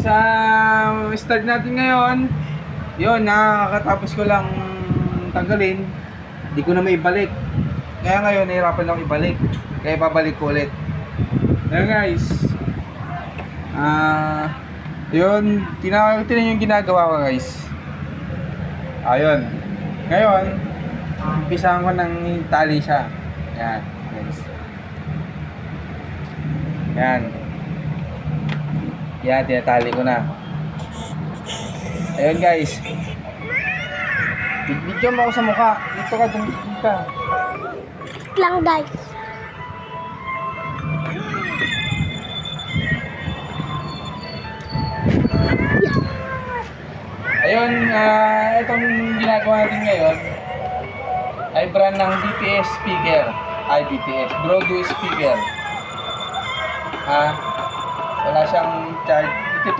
sa start natin ngayon, yun, nakakatapos ko lang tanggalin, hindi ko na maibalik. Kaya ngayon, nahirapan lang ibalik. Kaya babalik ko ulit. Ayan guys. Yun, tinan yung ginagawa ko guys. Ayun. Ngayon, umpisahan ko ng tali siya. Yan, guys. Yan. Yan, tinatali ko na. Ayun guys. Video mo ako sa mukha. Dito ka, dito ka. Lang guys. Ayun, itong ginagawa natin ngayon ay brand ng BTS speaker. Ay, BTS. Broadway speaker. Wala siyang charge.